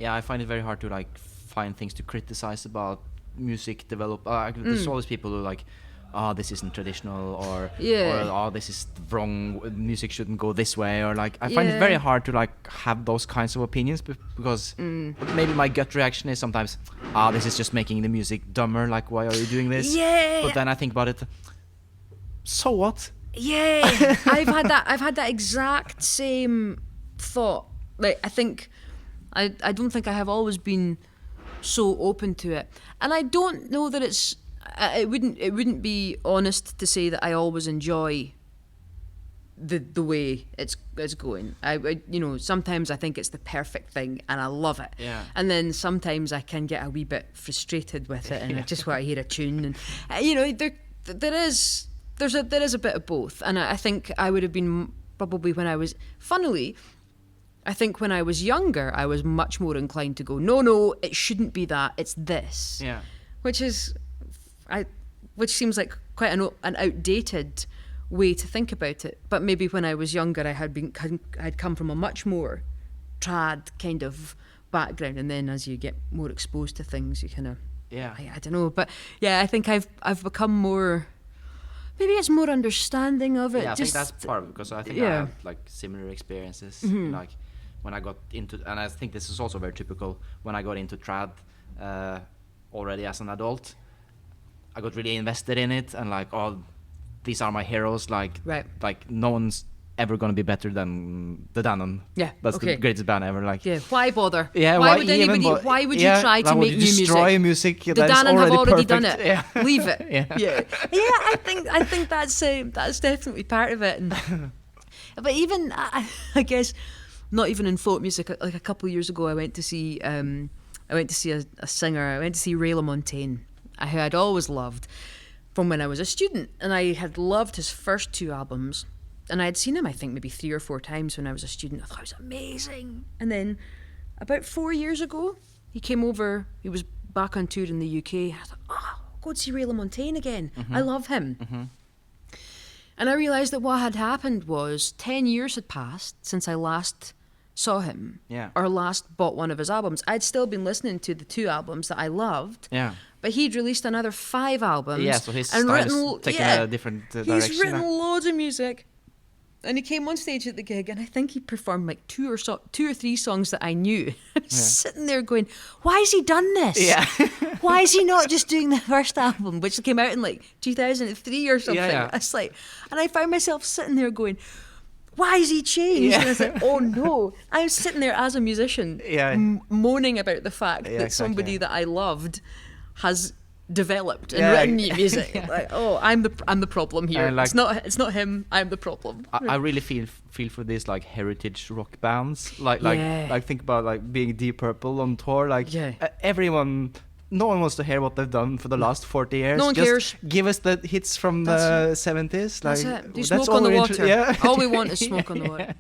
Yeah, I find it very hard to like find things to criticize about music develop. There's always people who like, oh, this isn't traditional, or oh, this is wrong. Music shouldn't go this way, or like I find it very hard to like have those kinds of opinions because maybe my gut reaction is sometimes, this is just making the music dumber. Like, why are you doing this? Yeah. But then I think about it. So what? Yeah, I've had that exact same thought. Like, I don't think I have always been so open to it, and I don't know that it wouldn't be honest to say that I always enjoy the way it's going. I sometimes I think it's the perfect thing and I love it. Yeah. And then sometimes I can get a wee bit frustrated with it and I just want to hear a tune, and there is a bit of both. And I think I would have been probably I think when I was younger, I was much more inclined to go, no, it shouldn't be that, it's this. Yeah. Which seems like quite an outdated way to think about it. But maybe when I was younger, I'd come from a much more trad kind of background, and then as you get more exposed to things, you kind of I don't know. But yeah, I think I've become more. Maybe it's more understanding of it. Yeah, I think that's part of it, because I think I have like similar experiences. Like when I got into, and I think this is also very typical, when I got into trad already as an adult, I got really invested in it, and like, oh, these are my heroes. Like, like no one's ever gonna be better than the Dannon. Yeah, that's the greatest band ever. Like, why bother? Yeah, why would anybody? Why would you try to make new music? Destroy music. The Dannon have already done it. Yeah. Leave it. Yeah. I think that's definitely part of it. But even I guess not even in folk music. Like a couple of years ago, I went to see a singer. I went to see Ray LaMontagne, who I'd always loved from when I was a student, and I had loved his first 2 albums. And I had seen him, I think, maybe 3 or 4 times when I was a student. I thought it was amazing. And then about 4 years ago, he came over. He was back on tour in the UK. I thought, I'll go see Ray LaMontagne again. I love him. And I realised that what had happened was 10 years had passed since I last saw him, or last bought one of his albums. I'd still been listening to the 2 albums that I loved, but he'd released another 5 albums. Yeah, so his style's taken a different direction. He's written loads of music. And he came on stage at the gig, and I think he performed like 2 or 3 songs that I knew. I was sitting there going, why has he done this? Yeah. Why is he not just doing the first album, which came out in like 2003 or something? Yeah. It's like, and I found myself sitting there going, why has he changed? Yeah. And I was like, oh no. I was sitting there as a musician moaning about the fact that somebody that I loved has developed and written new music. Like, oh, I'm the problem here. Like, it's not him. I'm the problem. I really feel for these like heritage rock bands. Like think about like being Deep Purple on tour. Like no one wants to hear what they've done for the last 40 years. No one cares. Give us the hits from the 70s. Like, that's it. Do smoke on the water. All we want is smoke on the water.